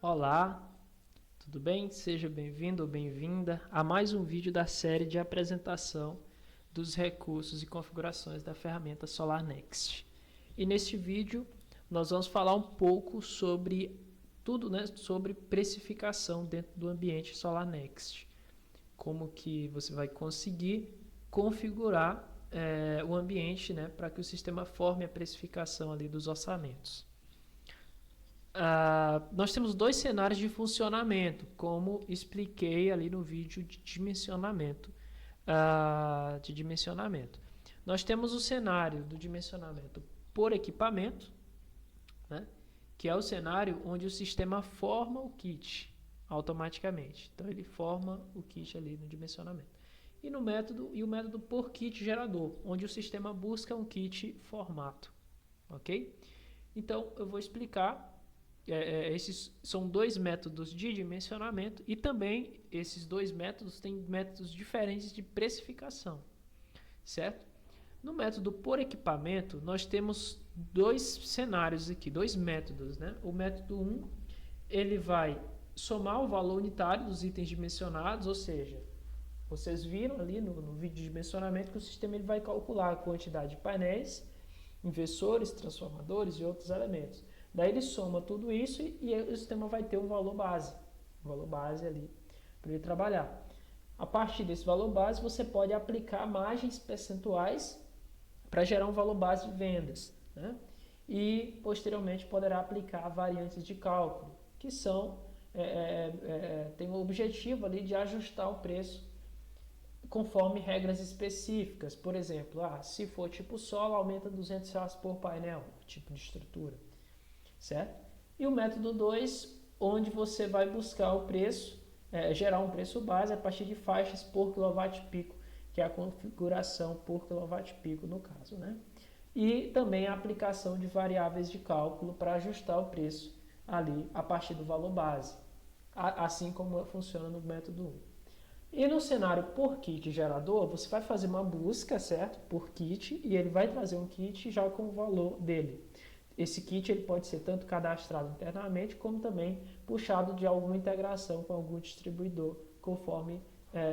Olá, tudo bem? Seja bem-vindo ou bem-vinda a mais um vídeo da série de apresentação dos recursos e configurações da ferramenta SolarNext. E neste vídeo nós vamos falar um pouco sobre tudo, sobre precificação dentro do ambiente SolarNext. Como que você vai conseguir configurar o ambiente, para que o sistema forme a precificação ali dos orçamentos. Nós temos dois cenários de funcionamento, como expliquei ali no vídeo de dimensionamento. Nós temos o cenário do dimensionamento por equipamento, né, que é o cenário onde o sistema forma o kit automaticamente. Então ele forma o kit ali no dimensionamento. E o método por kit gerador, onde o sistema busca um kit formato. Ok? Então eu vou explicar. Esses são dois métodos de dimensionamento e também esses dois métodos têm métodos diferentes de precificação, certo? No método por equipamento, nós temos dois cenários aqui, dois métodos, né? O método 1, ele vai somar o valor unitário dos itens dimensionados, ou seja, vocês viram ali no vídeo de dimensionamento que o sistema ele vai calcular a quantidade de painéis, inversores, transformadores e outros elementos. Daí ele soma tudo isso e o sistema vai ter um valor base ali para ele trabalhar. A partir desse valor base você pode aplicar margens percentuais para gerar um valor base de vendas, né? E posteriormente poderá aplicar variantes de cálculo, que são tem o objetivo ali de ajustar o preço conforme regras específicas. Por exemplo, se for tipo solo, aumenta R$200 por painel, tipo de estrutura, certo? E o método 2, onde você vai buscar o preço, gerar um preço base a partir de faixas por kWp, que é a configuração por kWp no caso, né? E também a aplicação de variáveis de cálculo para ajustar o preço ali a partir do valor base, assim como funciona no método 1. E no cenário por kit gerador, você vai fazer uma busca, certo? Por kit, e ele vai trazer um kit já com o valor dele. Esse kit ele pode ser tanto cadastrado internamente, como também puxado de alguma integração com algum distribuidor, conforme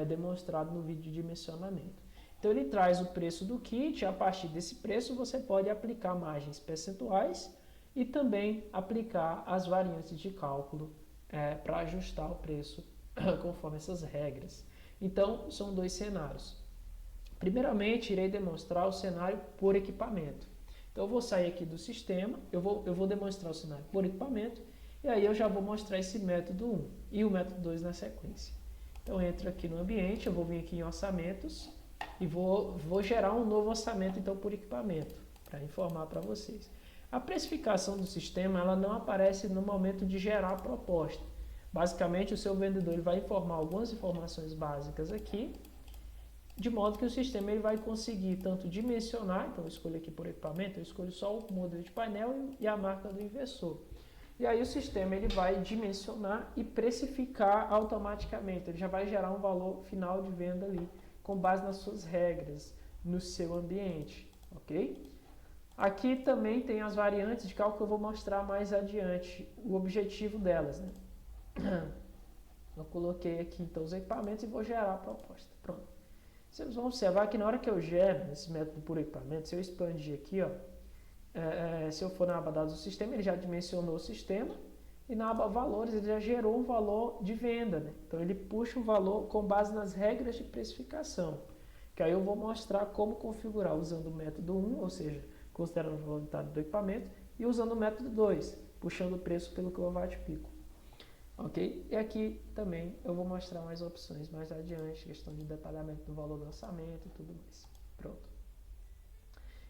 demonstrado no vídeo de dimensionamento. Então ele traz o preço do kit, a partir desse preço você pode aplicar margens percentuais e também aplicar as variantes de cálculo para ajustar o preço conforme essas regras. Então, são dois cenários. Primeiramente, irei demonstrar o cenário por equipamento. Então, eu vou sair aqui do sistema, eu vou demonstrar o cenário por equipamento, e aí eu já vou mostrar esse método 1 e o método 2 na sequência. Então, eu entro aqui no ambiente, eu vou vir aqui em orçamentos, e vou gerar um novo orçamento, então, por equipamento, para informar para vocês. A precificação do sistema, ela não aparece no momento de gerar a proposta. Basicamente, o seu vendedor ele vai informar algumas informações básicas aqui, de modo que o sistema ele vai conseguir tanto dimensionar, então eu escolho aqui por equipamento, eu escolho só o modelo de painel e a marca do inversor. E aí o sistema ele vai dimensionar e precificar automaticamente, ele já vai gerar um valor final de venda ali, com base nas suas regras, no seu ambiente, ok? Aqui também tem as variantes de cálculo que eu vou mostrar mais adiante, o objetivo delas, né? Eu coloquei aqui então os equipamentos e vou gerar a proposta. Pronto. Vocês vão observar que na hora que eu gero esse método por equipamento, se eu expandir aqui, se eu for na aba dados do sistema, ele já dimensionou o sistema, e na aba valores ele já gerou um valor de venda, né? Então ele puxa o valor com base nas regras de precificação, que aí eu vou mostrar como configurar usando o método 1, ou seja, considerando o valor unitário do equipamento, e usando o método 2, puxando o preço pelo kWp. Ok? E aqui também eu vou mostrar mais opções mais adiante, questão de detalhamento do valor do orçamento e tudo mais. Pronto.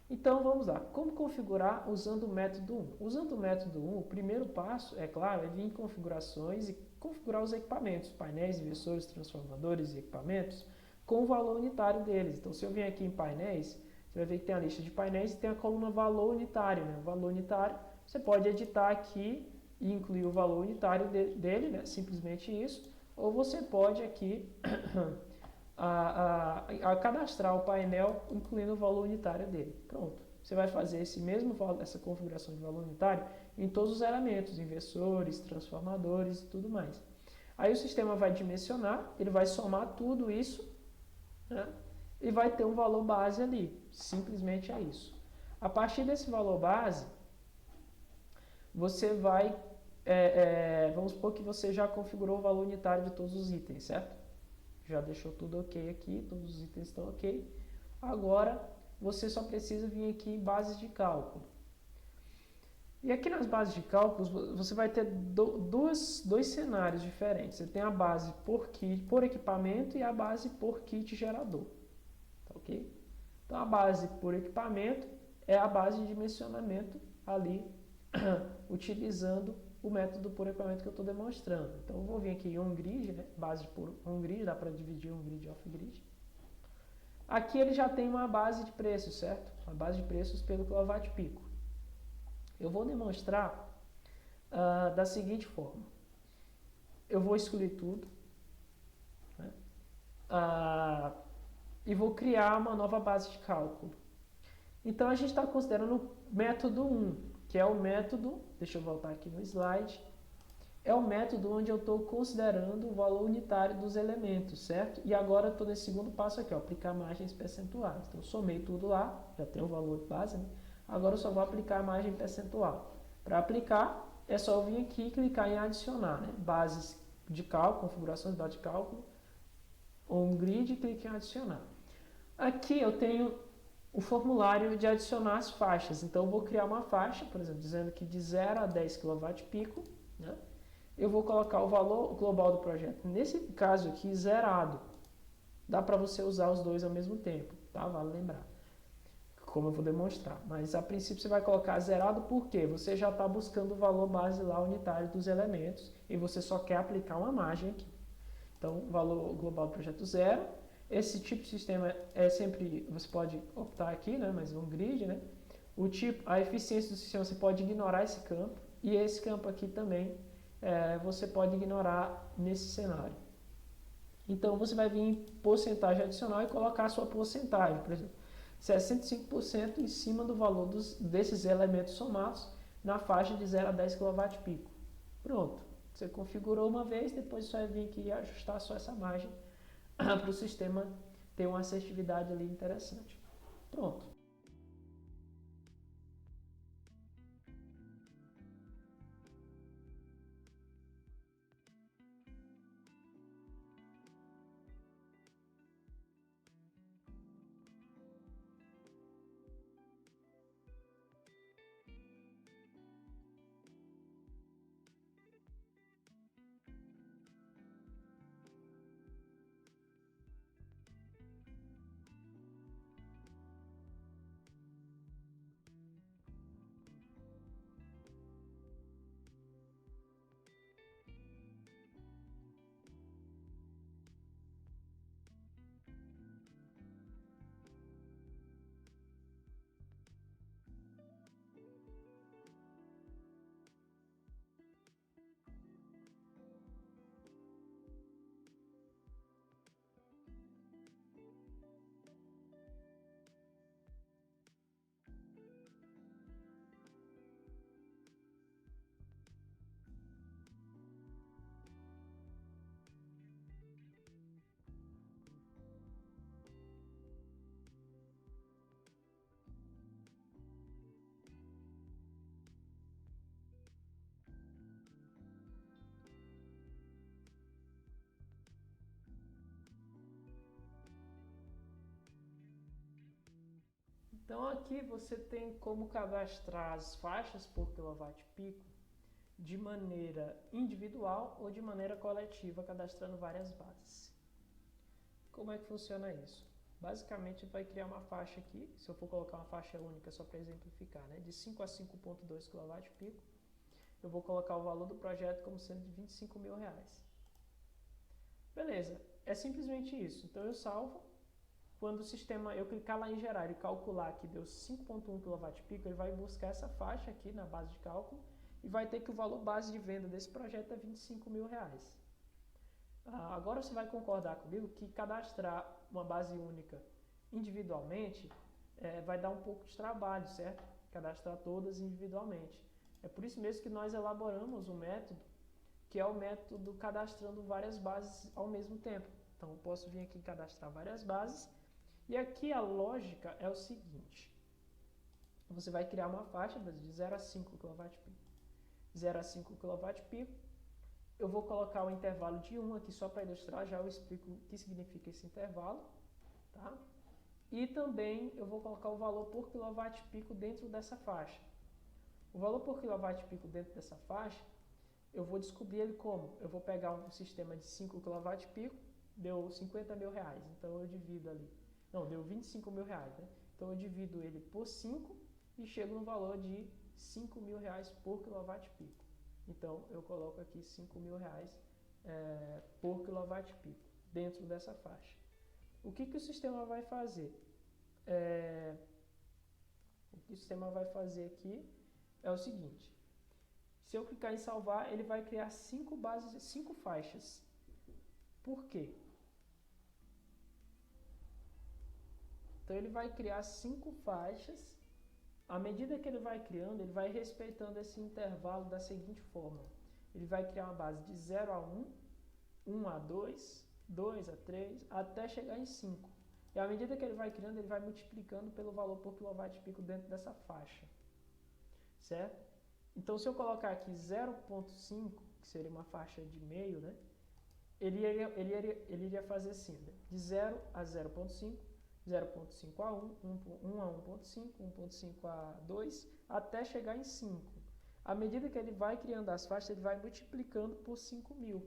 Então vamos lá. Como configurar usando o método 1? Usando o método 1, o primeiro passo, é claro, é vir em configurações e configurar os equipamentos, painéis, inversores, transformadores e equipamentos, com o valor unitário deles. Então se eu vier aqui em painéis, você vai ver que tem a lista de painéis e tem a coluna valor unitário, né? O valor unitário, você pode editar aqui e incluir o valor unitário dele, né? Simplesmente isso, ou você pode aqui cadastrar o painel incluindo o valor unitário dele. Pronto, você vai fazer essa configuração de valor unitário em todos os elementos, inversores, transformadores e tudo mais. Aí o sistema vai dimensionar, ele vai somar tudo isso, né, e vai ter um valor base ali. Simplesmente é isso. A partir desse valor base, você vai, vamos supor que você já configurou o valor unitário de todos os itens, certo? Já deixou tudo ok aqui, todos os itens estão ok. Agora, você só precisa vir aqui em bases de cálculo. E aqui nas bases de cálculos, você vai ter dois cenários diferentes. Você tem a base por equipamento e a base por kit gerador. Tá ok? Então, a base por equipamento é a base de dimensionamento ali, utilizando o método por equipamento que eu estou demonstrando. Então, eu vou vir aqui em on-grid, né? Base por on-grid, dá para dividir on-grid e off-grid. Aqui ele já tem uma base de preços, certo? Uma base de preços pelo quilowatt-pico. Eu vou demonstrar da seguinte forma. Eu vou excluir tudo, né? E vou criar uma nova base de cálculo. Então, a gente está considerando o método 1, que é o método, deixa eu voltar aqui no slide, é o método onde eu estou considerando o valor unitário dos elementos, certo? E agora eu estou nesse segundo passo aqui, ó, aplicar margens percentuais. Então, eu somei tudo lá, já tem o valor base, né? Agora eu só vou aplicar a margem percentual. Para aplicar, é só eu vir aqui e clicar em adicionar, né? Bases de cálculo, configurações de base de cálculo, on-grid e clique em adicionar. Aqui eu tenho o formulário de adicionar as faixas. Então, eu vou criar uma faixa, por exemplo, dizendo que de 0 a 10 kW-pico, né? Eu vou colocar o valor global do projeto. Nesse caso aqui, zerado. Dá para você usar os dois ao mesmo tempo, tá? Vale lembrar. Como eu vou demonstrar. Mas, a princípio, você vai colocar zerado porque você já está buscando o valor base lá unitário dos elementos e você só quer aplicar uma margem aqui. Então, valor global do projeto zero. Esse tipo de sistema é sempre, você pode optar aqui, né? Mas on-grid, né? O tipo, a eficiência do sistema, você pode ignorar esse campo. E esse campo aqui também, você pode ignorar nesse cenário. Então, você vai vir em porcentagem adicional e colocar a sua porcentagem. Por exemplo, 65% em cima do valor desses elementos somados na faixa de 0 a 10 kW-pico. Pronto. Você configurou uma vez, depois só vai vir aqui e ajustar só essa margem para o sistema ter uma assertividade ali interessante. Pronto. Então, aqui você tem como cadastrar as faixas por quilowatt-pico de maneira individual ou de maneira coletiva, cadastrando várias bases. Como é que funciona isso? Basicamente, vai criar uma faixa aqui, se eu for colocar uma faixa única só para exemplificar, né, de 5 a 5.2 kW-pico, eu vou colocar o valor do projeto como sendo de R$25.000. Beleza, é simplesmente isso. Então, eu salvo. Quando o sistema, eu clicar lá em gerar e calcular que deu 5.1 kW-pico, ele vai buscar essa faixa aqui na base de cálculo e vai ter que o valor base de venda desse projeto é R$25.000. Agora você vai concordar comigo que cadastrar uma base única individualmente vai dar um pouco de trabalho, certo? Cadastrar todas individualmente. É por isso mesmo que nós elaboramos um método, que é o método cadastrando várias bases ao mesmo tempo. Então, eu posso vir aqui cadastrar várias bases, e aqui a lógica é o seguinte: você vai criar uma faixa de 0 a 5 kWp. 0 a 5 kWp, eu vou colocar o intervalo de 1 aqui só para ilustrar, já eu explico o que significa esse intervalo, tá? E também eu vou colocar o valor por kWp dentro dessa faixa. O valor por kWp dentro dessa faixa, eu vou descobrir ele como? Eu vou pegar um sistema de 5 kWp, deu 50 mil reais, então eu divido ali. Não, deu 25 mil reais, né? Então eu divido ele por 5 e chego no valor de 5 mil reais por kWp. Então eu coloco aqui 5 mil reais por kWp dentro dessa faixa. O que o sistema vai fazer? O que o sistema vai fazer aqui é o seguinte: se eu clicar em salvar, ele vai criar 5 faixas. Por quê? Então ele vai criar 5 faixas. À medida que ele vai criando, ele vai respeitando esse intervalo da seguinte forma: ele vai criar uma base de 0 a 1, 1 a 2, 2 a 3, até chegar em 5. E à medida que ele vai criando, ele vai multiplicando pelo valor por kWp dentro dessa faixa. Certo? Então, se eu colocar aqui 0.5, que seria uma faixa de meio, né? Ele iria fazer assim, né? De 0 a 0.5, 0.5 a 1, 1 a 1.5, 1.5 a 2, até chegar em 5. À medida que ele vai criando as faixas, ele vai multiplicando por 5.000.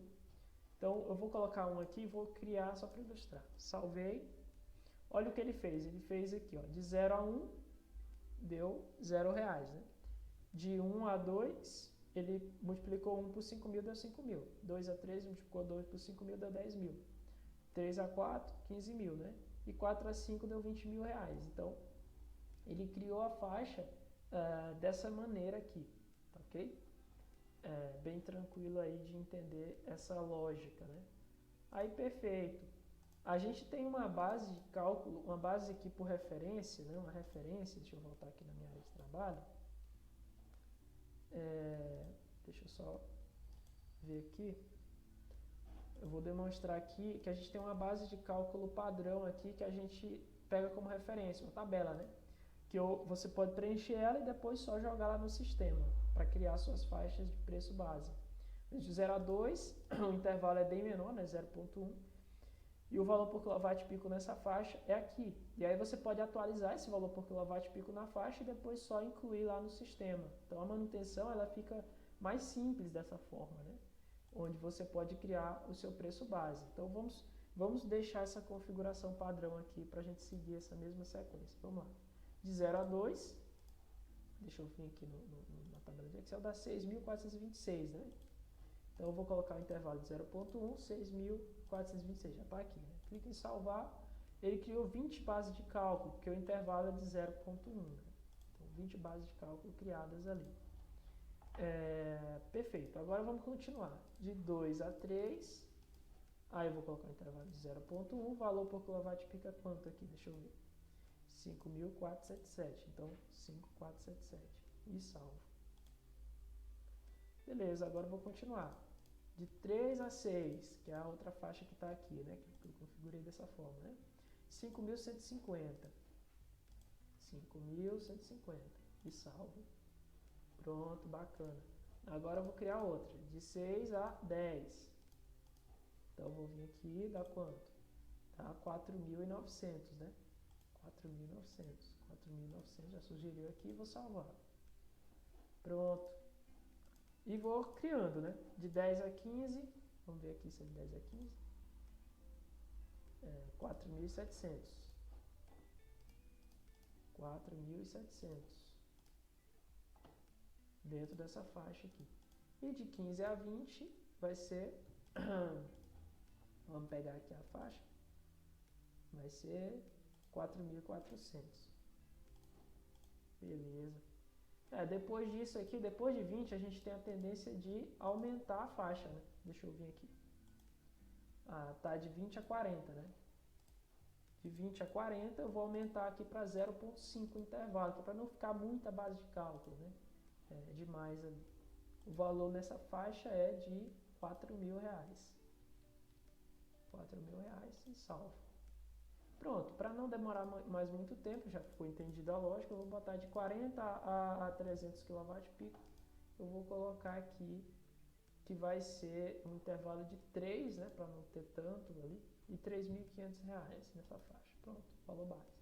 Então, eu vou colocar um aqui e vou criar só para ilustrar. Salvei. Olha o que ele fez. Ele fez aqui, ó, de 0 a 1, deu 0 reais, né? De 1 a 2, ele multiplicou 1 por 5.000, deu 5.000. 2 a 3, multiplicou 2 por 5.000, deu 10.000. 3 a 4, 15.000, né? E 4 a 5 deu 20 mil reais. Então, ele criou a faixa dessa maneira aqui, tá ok? Bem tranquilo aí de entender essa lógica, né? Aí, perfeito. A gente tem uma base de cálculo, uma base aqui por referência, né? Uma referência, deixa eu voltar aqui na minha área de trabalho. Deixa eu só ver aqui. Eu vou demonstrar aqui que a gente tem uma base de cálculo padrão aqui que a gente pega como referência, uma tabela, né? Que você pode preencher ela e depois só jogar lá no sistema para criar suas faixas de preço base. De 0 a 2, o intervalo é bem menor, né? 0.1. E o valor por kWp nessa faixa é aqui. E aí você pode atualizar esse valor por kWp na faixa e depois só incluir lá no sistema. Então a manutenção ela fica mais simples dessa forma, né? Onde você pode criar o seu preço base. Então vamos deixar essa configuração padrão aqui para a gente seguir essa mesma sequência. Vamos lá. De 0 a 2, deixa eu vir aqui na tabela de Excel, dá 6.426, né? Então eu vou colocar o intervalo de 0.1, 6.426, já está aqui, né? Clica em salvar, ele criou 20 bases de cálculo, porque o intervalo é de 0.1, né? Então 20 bases de cálculo criadas ali. Perfeito, agora vamos continuar. De 2 a 3, aí eu vou colocar o intervalo de 0.1, valor por kWp é quanto aqui? Deixa eu ver. 5.477, então 5.477 e salvo. Beleza, agora eu vou continuar. De 3 a 6, que é a outra faixa que está aqui, né? Que eu configurei dessa forma, né? 5.150. 5.150 e salvo. Pronto, bacana. Agora eu vou criar outra. De 6 a 10. Então eu vou vir aqui e dar quanto? Tá? 4.900, né? 4.900. 4.900 já sugeriu aqui, vou salvar. Pronto. E vou criando, né? De 10 a 15, vamos ver aqui se é de 10 a 15. 4.700. 4.700. Dentro dessa faixa aqui. E de 15 a 20 vai ser... Vamos pegar aqui a faixa. Vai ser 4.400. Beleza. Depois disso aqui, depois de 20, a gente tem a tendência de aumentar a faixa, né? Deixa eu vir aqui. Tá de 20 a 40, né? de 20 a 40, eu vou aumentar aqui para 0,5 o intervalo, para não ficar muita base de cálculo, né? É demais ali. O valor nessa faixa é de R$4.000. R$4.000 e salvo. Pronto, para não demorar mais muito tempo, já ficou entendida a lógica, eu vou botar de 40 a 300 kWp. Eu vou colocar aqui que vai ser um intervalo de 3, né, para não ter tanto ali, e R$3.500 nessa faixa. Pronto, valor base.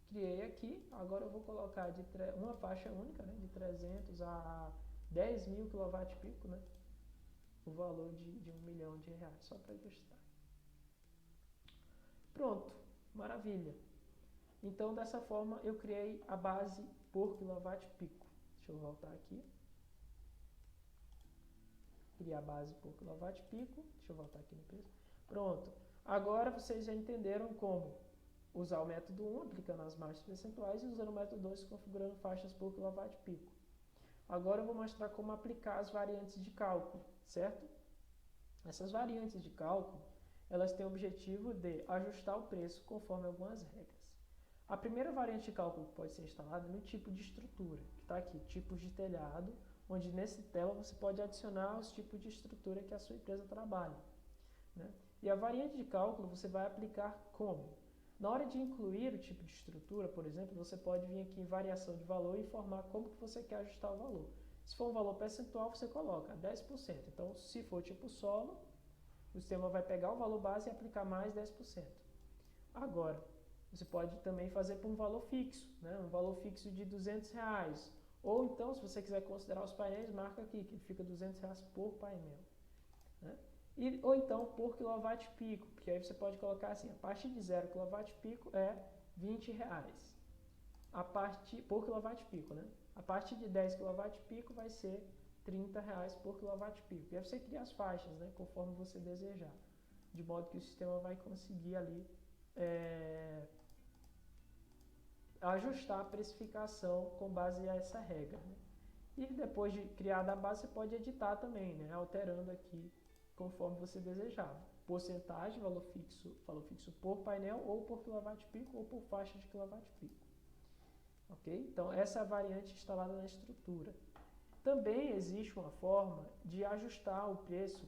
Criei aqui, agora eu vou colocar uma faixa única, né, de 300 a 10.000 kWp, né, o valor de R$1 milhão, só para ajustar. Pronto, maravilha. Então, dessa forma, eu criei a base por kWp. Deixa eu voltar aqui. Criar a base por kWp. Deixa eu voltar aqui no preço. Pronto. Agora vocês já entenderam como usar o método 1, aplicando as margens percentuais, e usando o método 2, configurando faixas por kWp. Agora eu vou mostrar como aplicar as variantes de cálculo, certo? Essas variantes de cálculo, elas têm o objetivo de ajustar o preço conforme algumas regras. A primeira variante de cálculo que pode ser instalada é no tipo de estrutura, que está aqui, tipos de telhado, onde nessa tela você pode adicionar os tipos de estrutura que a sua empresa trabalha, né? E a variante de cálculo você vai aplicar como? Na hora de incluir o tipo de estrutura, por exemplo, você pode vir aqui em variação de valor e informar como que você quer ajustar o valor. Se for um valor percentual, você coloca 10%. Então, se for tipo solo, o sistema vai pegar o valor base e aplicar mais 10%. Agora, você pode também fazer por um valor fixo, né? Um valor fixo de R$200. Ou então, se você quiser considerar os painéis, marca aqui, que fica R$200 por painel, né? Ou então por kWp, porque aí você pode colocar assim, a partir de 0 kWp é R$20. Por kWp, né? A partir de 10 kWp vai ser R$30 por kWp. E aí você cria as faixas, né, conforme você desejar, de modo que o sistema vai conseguir ali ajustar a precificação com base a essa regra, né? E depois de criada a base, você pode editar também, né, alterando aqui conforme você desejava. Porcentagem, valor fixo por painel, ou por kWp, ou por faixa de kWp. Ok? Então, essa é a variante instalada na estrutura. Também existe uma forma de ajustar o preço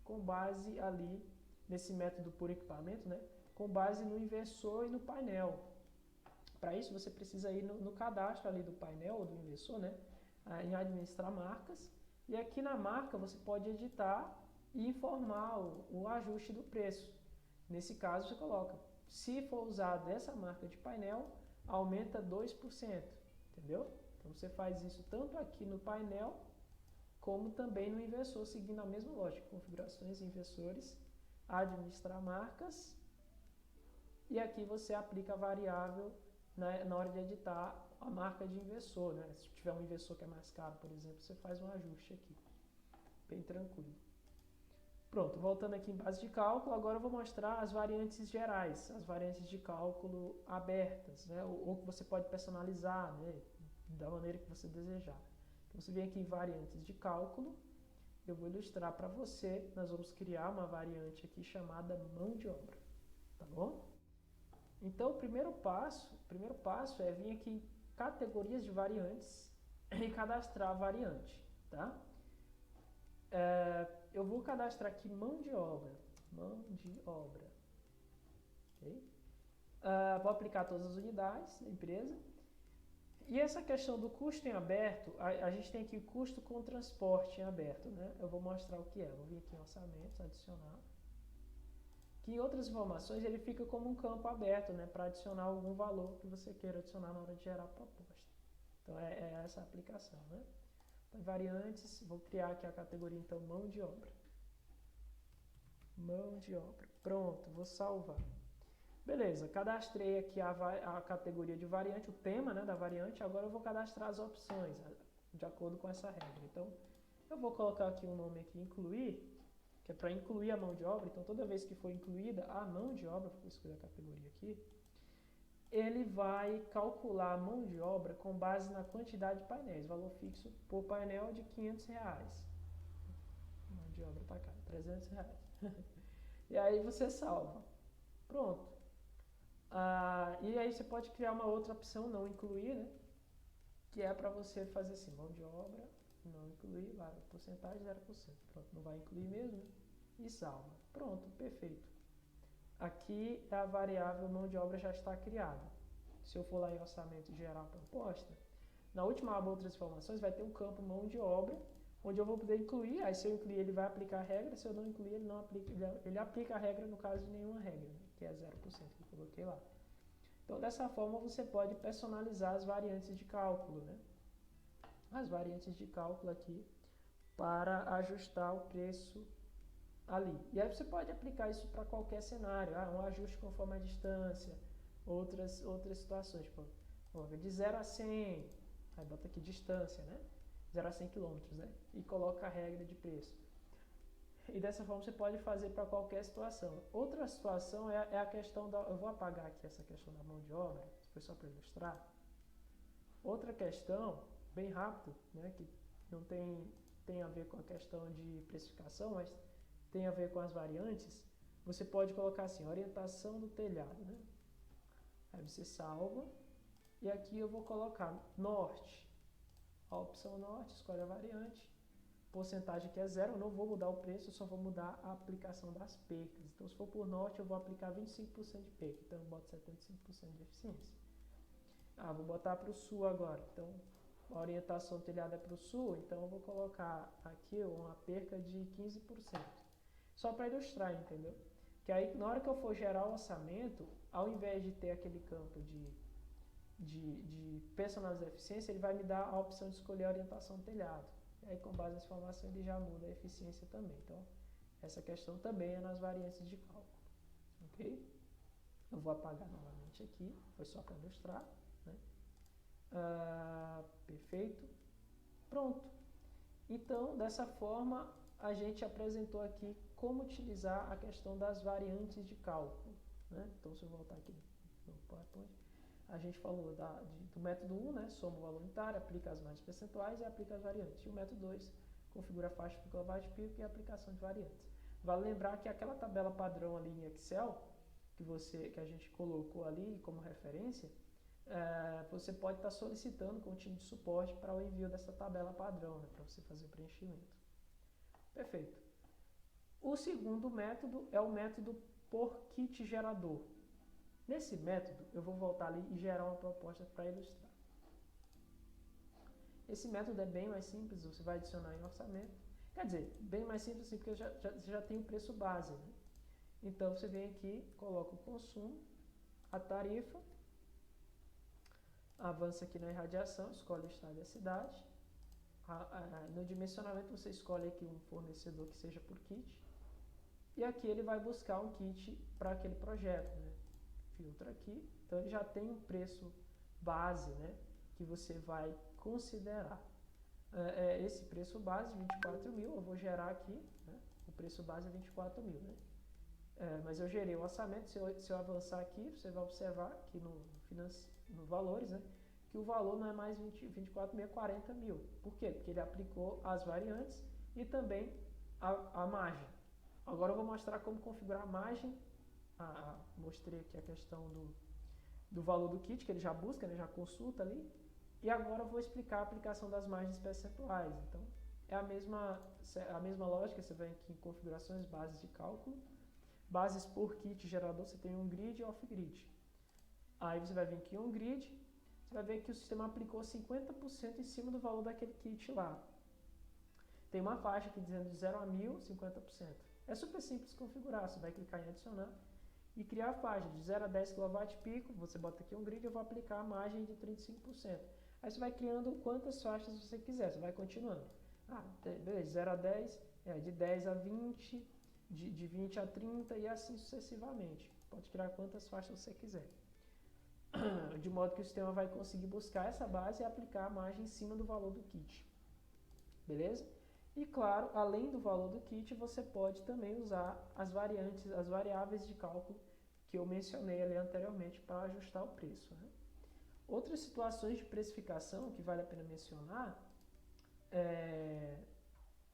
com base ali nesse método por equipamento, né? Com base no inversor e no painel. Para isso, você precisa ir no cadastro ali do painel ou do inversor, né? Em administrar marcas. E aqui na marca você pode editar e informar o ajuste do preço. Nesse caso, você coloca, se for usado essa marca de painel, aumenta 2%, entendeu? Então você faz isso tanto aqui no painel, como também no inversor, seguindo a mesma lógica. Configurações, inversores, administrar marcas, e aqui você aplica a variável na hora de editar a marca de inversor, né? Se tiver um inversor que é mais caro, por exemplo, você faz um ajuste aqui, bem tranquilo. Pronto, voltando aqui em base de cálculo, agora eu vou mostrar as variantes gerais, as variantes de cálculo abertas, né? Ou que você pode personalizar, né, da maneira que você desejar. Então, você vem aqui em variantes de cálculo, eu vou ilustrar para você, nós vamos criar uma variante aqui chamada mão de obra, tá bom? Então, o primeiro passo é vir aqui em categorias de variantes e cadastrar a variante, tá? Eu vou cadastrar aqui mão de obra, okay? Vou aplicar todas as unidades da empresa. E essa questão do custo em aberto, a gente tem aqui custo com transporte em aberto, né? Eu vou mostrar o que é. Vou vir aqui em orçamentos, adicionar. Que em outras informações ele fica como um campo aberto, né? Para adicionar algum valor que você queira adicionar na hora de gerar a proposta. Então é essa a aplicação, né? Então, variantes, vou criar aqui a categoria então mão de obra. Mão de obra. Pronto, vou salvar. Beleza, cadastrei aqui a categoria de variante, o tema, né, da variante. Agora eu vou cadastrar as opções, de acordo com essa regra. Então, eu vou colocar aqui um nome aqui, incluir, que é para incluir a mão de obra. Então, toda vez que for incluída a mão de obra, vou escolher a categoria aqui, ele vai calcular a mão de obra com base na quantidade de painéis. Valor fixo por painel de R$500. Mão de obra tá cara, R$300. E aí você salva. Pronto. E aí você pode criar uma outra opção, não incluir, né? Que é para você fazer assim, mão de obra, não incluir, lá, porcentagem 0%. Pronto, não vai incluir mesmo, né? E salva. Pronto, perfeito. Aqui a variável mão de obra já está criada. Se eu for lá em orçamento e gerar a proposta, na última aba outras informações vai ter um campo mão de obra, onde eu vou poder incluir, aí se eu incluir ele vai aplicar a regra, se eu não incluir ele não aplica, ele aplica a regra no caso de nenhuma regra, né? Que é 0% que eu coloquei lá. Então dessa forma você pode personalizar as variantes de cálculo, né? As variantes de cálculo aqui para ajustar o preço ali. E aí você pode aplicar isso para qualquer cenário, um ajuste conforme a distância, outras situações, tipo, de 0 a 100, aí bota aqui distância, né? 0 a 100 quilômetros, né? E coloca a regra de preço. E dessa forma você pode fazer para qualquer situação. Outra situação é a questão da... Eu vou apagar aqui essa questão da mão de obra, foi só para ilustrar. Outra questão, bem rápido, né, que não tem a ver com a questão de precificação, mas tem a ver com as variantes, você pode colocar assim, orientação do telhado, né? Aí você salva, e aqui eu vou colocar norte, a opção norte, escolhe a variante, porcentagem que é 0, eu não vou mudar o preço, eu só vou mudar a aplicação das percas. Então se for por norte eu vou aplicar 25% de perca, então eu boto 75% de eficiência. Vou botar para o sul agora, então a orientação telhada é para o sul, então eu vou colocar aqui uma perca de 15%. Só para ilustrar, entendeu? Que aí na hora que eu for gerar o orçamento, ao invés de ter aquele campo de personalizar a eficiência, ele vai me dar a opção de escolher a orientação telhado. E aí com base nessa informação ele já muda a eficiência também. Então essa questão também é nas variantes de cálculo. Ok? Eu vou apagar novamente aqui, foi só para ilustrar. Né? Perfeito. Pronto. Então, dessa forma, a gente apresentou aqui como utilizar a questão das variantes de cálculo. Né? Então, se eu voltar aqui no PowerPoint, a gente falou do método 1, né? Soma o valor unitário, aplica as margens percentuais e aplica as variantes. E o método 2, configura a faixa de quilowatt-pico e a aplicação de variantes. Vale lembrar que aquela tabela padrão ali em Excel, que a gente colocou ali como referência, você pode estar solicitando com o time de suporte para o envio dessa tabela padrão, né, para você fazer o preenchimento. Perfeito. O segundo método é o método por kit gerador. Nesse método, eu vou voltar ali e gerar uma proposta para ilustrar. Esse método é bem mais simples, você vai adicionar em orçamento. Quer dizer, bem mais simples assim, porque você já tem o preço base. Né? Então, você vem aqui, coloca o consumo, a tarifa, avança aqui na irradiação, escolhe o estado e a cidade. No dimensionamento você escolhe aqui um fornecedor que seja por kit. E aqui ele vai buscar um kit para aquele projeto. Né? Filtra aqui. Então ele já tem um preço base, né, que você vai considerar. Esse preço base, 24 mil, eu vou gerar aqui. Né? O preço base é 24 mil. Né? Mas eu gerei o orçamento, se eu avançar aqui, você vai observar aqui no valores, né, que o valor não é mais 24 mil, é 40 mil. Por quê? Porque ele aplicou as variantes e também a margem. Agora eu vou mostrar como configurar a margem. Mostrei aqui a questão do valor do kit, que ele já busca, né, já consulta ali. E agora eu vou explicar a aplicação das margens percentuais. Então, é a mesma lógica, você vem aqui em configurações, bases de cálculo. Bases por kit gerador, você tem um grid e off-grid. Aí você vai vir aqui em um grid, você vai ver que o sistema aplicou 50% em cima do valor daquele kit lá. Tem uma faixa aqui dizendo de 0 a 1000, 50%. É super simples configurar, você vai clicar em adicionar e criar a faixa de 0 a 10 kWp, você bota aqui um grid e eu vou aplicar a margem de 35%. Aí você vai criando quantas faixas você quiser, você vai continuando. Beleza, 0 a 10, de 10 a 20, de 20 a 30 e assim sucessivamente. Pode criar quantas faixas você quiser. De modo que o sistema vai conseguir buscar essa base e aplicar a margem em cima do valor do kit. Beleza? E claro, além do valor do kit, você pode também usar as variáveis de cálculo que eu mencionei ali anteriormente para ajustar o preço. Né? Outras situações de precificação que vale a pena mencionar,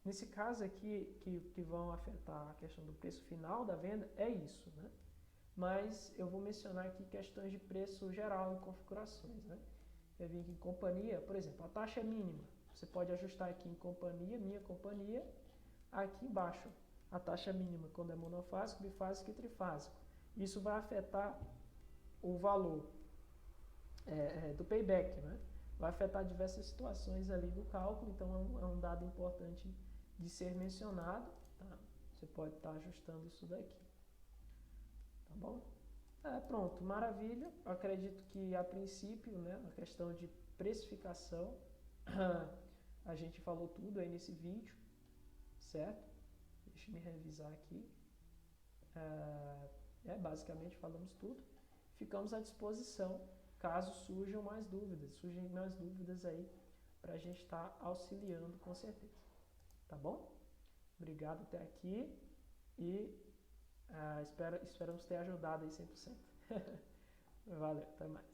nesse caso aqui, que vão afetar a questão do preço final da venda, é isso. Né? mas eu vou mencionar aqui questões de preço geral em configurações, né? Eu vim aqui em companhia, por exemplo, a taxa mínima. Você pode ajustar aqui em companhia, minha companhia, aqui embaixo, a taxa mínima quando é monofásico, bifásico e trifásico. Isso vai afetar o valor do payback, né? Vai afetar diversas situações ali do cálculo, então é um dado importante de ser mencionado, tá? Você pode estar ajustando isso daqui, tá bom? Pronto, maravilha. Eu acredito que a princípio, né, a questão de precificação, a gente falou tudo aí nesse vídeo, certo? Deixa eu me revisar aqui. Basicamente falamos tudo. Ficamos à disposição caso surgem mais dúvidas aí para a gente estar auxiliando com certeza. Tá bom? Obrigado até aqui e esperamos ter ajudado aí 100%. Valeu, até mais.